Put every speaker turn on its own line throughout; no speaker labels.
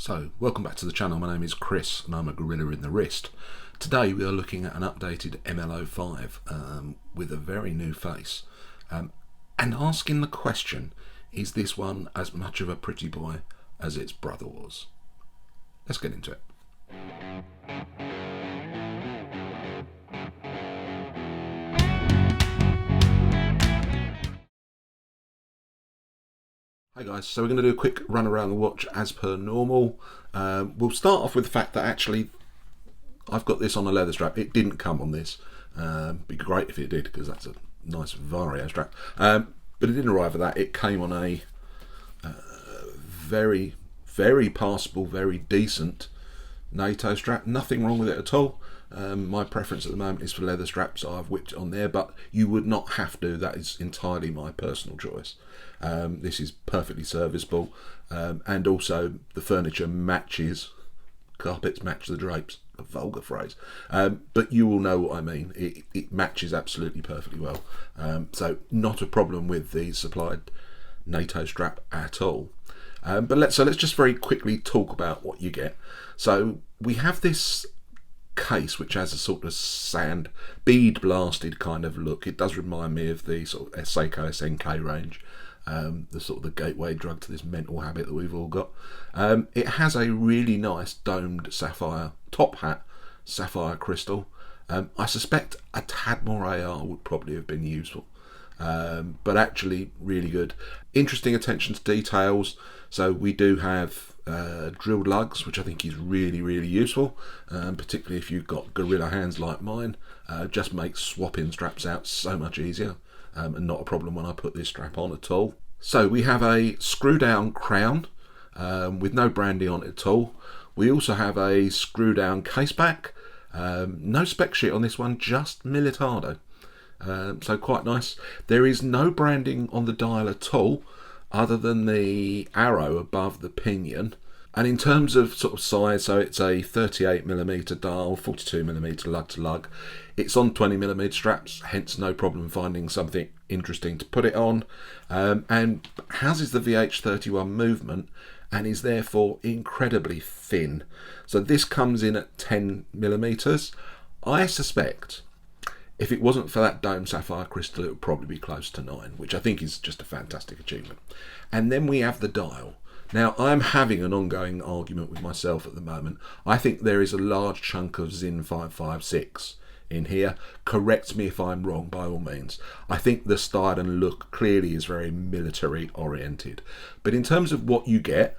So, welcome back to the channel. My name is Chris and I'm a gorilla in the wrist. Today we are looking at an updated ML05 with a very new face and asking the question, is this one as much of a pretty boy as its brother was? Let's get into it. Hi guys, so we're going to do a quick run around the watch as per normal. We'll start off with the fact that actually I've got this on a leather strap. It didn't come on this. Be great if it did, because that's a nice Vario strap. But it didn't arrive at that. It came on a very, very passable, very decent NATO strap. Nothing wrong with it at all. My preference at the moment is for leather straps, so I've whipped it on there, but you would not have to. That is entirely my personal choice. This is perfectly serviceable, and also the furniture matches, carpets match the drapes, a vulgar phrase, but you will know what I mean. It matches absolutely perfectly well, so not a problem with the supplied NATO strap at all. But let's just very quickly talk about what you get. So we have this case which has a sort of sand bead blasted kind of look. It does remind me of the sort of Seiko SNK range, the sort of the gateway drug to this mental habit that we've all got. It has a really nice domed sapphire top hat, sapphire crystal. I suspect a tad more AR would probably have been useful, but actually really good. Interesting attention to details. So we do have drilled lugs, which I think is really, really useful, particularly if you've got gorilla hands like mine. Just makes swapping straps out so much easier, and not a problem when I put this strap on at all. So we have a screw down crown with no branding on it at all. We also have a screw down case back. No spec sheet on this one, just Militado. So quite nice. There is no branding on the dial at all, other than the arrow above the pinion. And in terms of sort of size, so it's a 38mm dial, 42mm lug to lug. It's on 20mm straps, hence no problem finding something interesting to put it on. And houses the VH31 movement and is therefore incredibly thin. So this comes in at 10mm. I suspect if it wasn't for that dome sapphire crystal, it would probably be close to 9, which I think is just a fantastic achievement. And then we have the dial. Now, I'm having an ongoing argument with myself at the moment. I think there is a large chunk of Zin 556 in here. Correct me if I'm wrong, by all means. I think the style and look clearly is very military oriented. But in terms of what you get,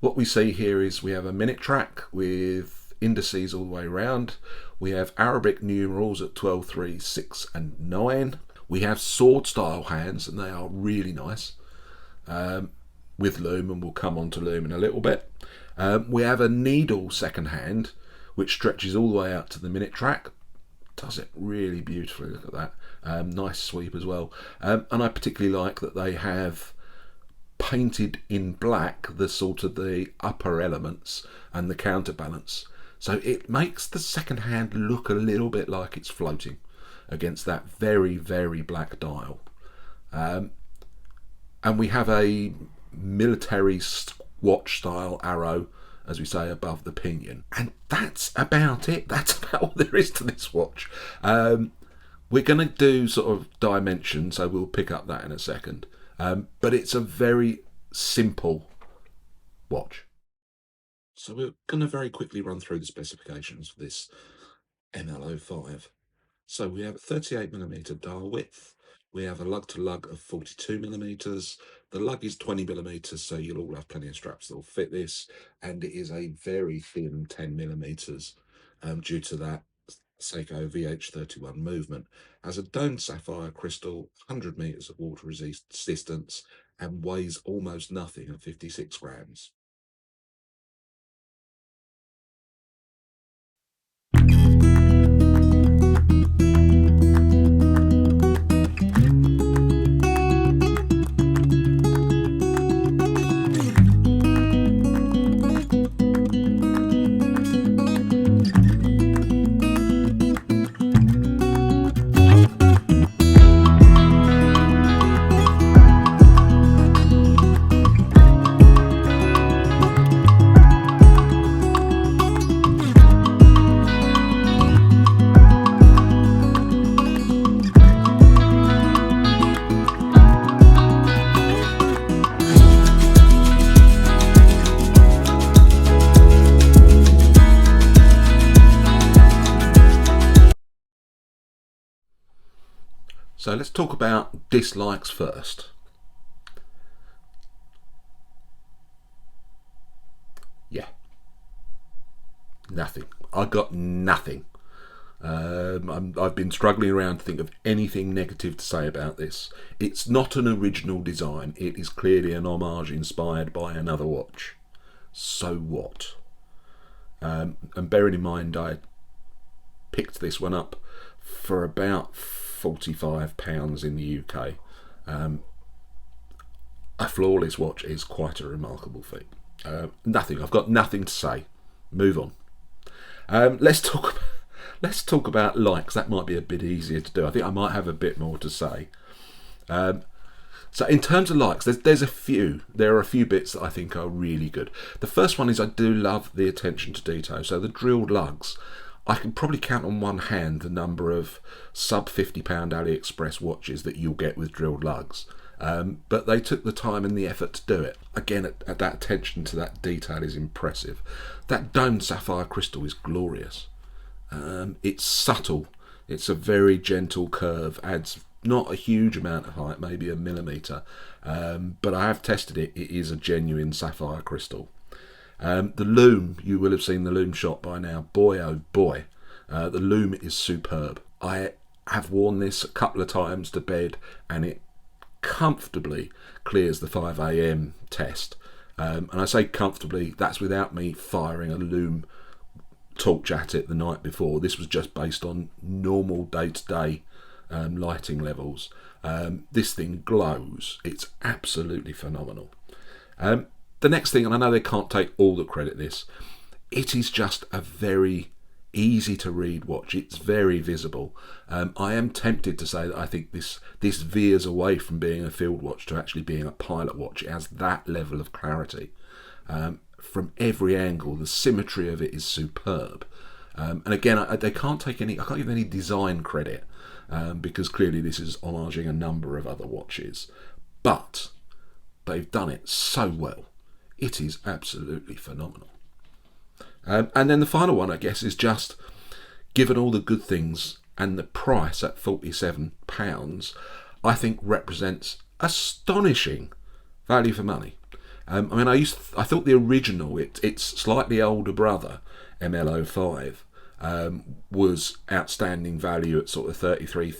what we see here is we have a minute track with indices all the way around. We have Arabic numerals at 12, 3, 6 and 9. We have sword style hands, and they are really nice, with Lume, and we'll come on to Lume in a little bit. We have a needle second hand which stretches all the way out to the minute track. Does it really beautifully, look at that. Nice sweep as well. And I particularly like that they have painted in black the sort of the upper elements and the counterbalance. So it makes the second hand look a little bit like it's floating against that very, very black dial. And we have a military watch style arrow, as we say, above the pinion. And that's about it. That's about all there is to this watch. We're going to do sort of dimension, so we'll pick up that in a second. But it's a very simple watch. So we're going to very quickly run through the specifications for this ML05. So we have a 38mm dial width. We have a lug to lug of 42mm. The lug is 20mm, so you'll all have plenty of straps that will fit this. And it is a very thin 10mm due to that Seiko VH31 movement. Has a domed sapphire crystal, 100 meters of water resistance, and weighs almost nothing at 56 grams. So let's talk about dislikes first. Yeah, nothing. I got nothing. I've been struggling around to think of anything negative to say about this. It's not an original design. It is clearly an homage inspired by another watch. So what? And bearing in mind, I picked this one up for about £45 in the UK. A flawless watch is quite a remarkable feat. Nothing. I've got nothing to say. Move on. Let's talk about likes. That might be a bit easier to do. I think I might have a bit more to say. So in terms of likes, there's a few. There are a few bits that I think are really good. The first one is I do love the attention to detail. So the drilled lugs. I can probably count on one hand the number of sub £50 AliExpress watches that you'll get with drilled lugs. But they took the time and the effort to do it. Again, at that attention to that detail is impressive. That domed sapphire crystal is glorious. It's subtle. It's a very gentle curve. Adds not a huge amount of height, maybe a millimetre. But I have tested it. It is a genuine sapphire crystal. The Lume, you will have seen the Lume shot by now. Boy, oh boy. The Lume is superb. I have worn this a couple of times to bed and it comfortably clears the 5 AM test. And I say comfortably, that's without me firing a Lume torch at it the night before. This was just based on normal day-to-day lighting levels. This thing glows. It's absolutely phenomenal. The next thing, and I know they can't take all the credit this, it is just a very easy to read watch. It's very visible. I am tempted to say that I think this veers away from being a field watch to actually being a pilot watch. It has that level of clarity. From every angle, the symmetry of it is superb. And again, they can't take any. I can't give any design credit because clearly this is homaging a number of other watches, but they've done it so well. It is absolutely phenomenal. And then the final one, I guess, is just given all the good things and the price at £47, I think represents astonishing value for money. I mean, I thought the original, its slightly older brother, ML05, was outstanding value at sort of £33,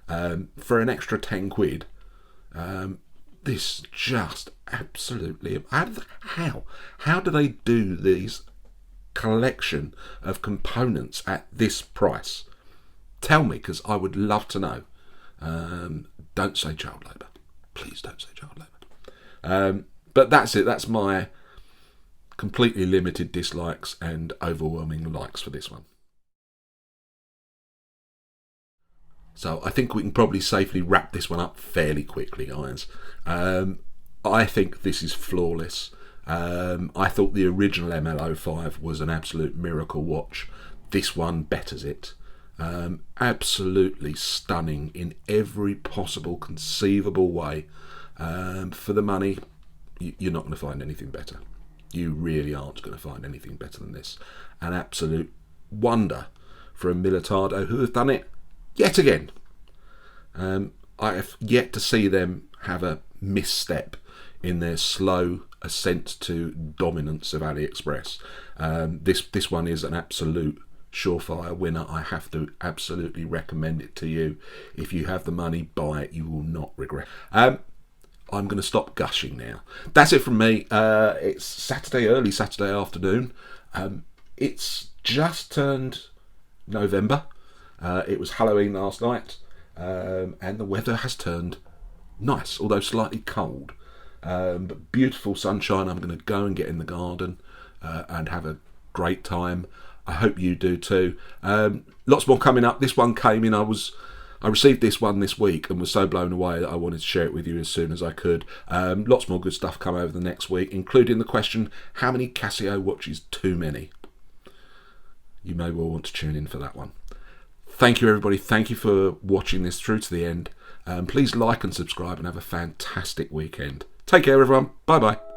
£34. For an extra 10 quid, this just absolutely... How do they do these collection of components at this price? Tell me, because I would love to know. Don't say child labour. Please don't say child labour. But that's it. That's my completely limited dislikes and overwhelming likes for this one. So I think we can probably safely wrap this one up fairly quickly, guys. I think this is flawless. I thought the original ML05 was an absolute miracle watch. This one betters it. Absolutely stunning in every possible conceivable way. For the money, you're not going to find anything better. You really aren't going to find anything better than this. An absolute wonder for a Militado who have done it yet again. I have yet to see them have a misstep in their slow ascent to dominance of AliExpress. This one is an absolute surefire winner. I have to absolutely recommend it to you. If you have the money, buy it. You will not regret. I'm going to stop gushing now. That's it from me. It's Saturday, early Saturday afternoon. It's just turned November. It was Halloween last night, and the weather has turned nice, although slightly cold. But beautiful sunshine. I'm going to go and get in the garden and have a great time. I hope you do too. Lots more coming up. This one came in. I received this one this week and was so blown away that I wanted to share it with you as soon as I could. Lots more good stuff come over the next week, including the question, how many Casio watches too many? You may well want to tune in for that one. Thank you, everybody. Thank you for watching this through to the end. Please like and subscribe and have a fantastic weekend. Take care, everyone. Bye-bye.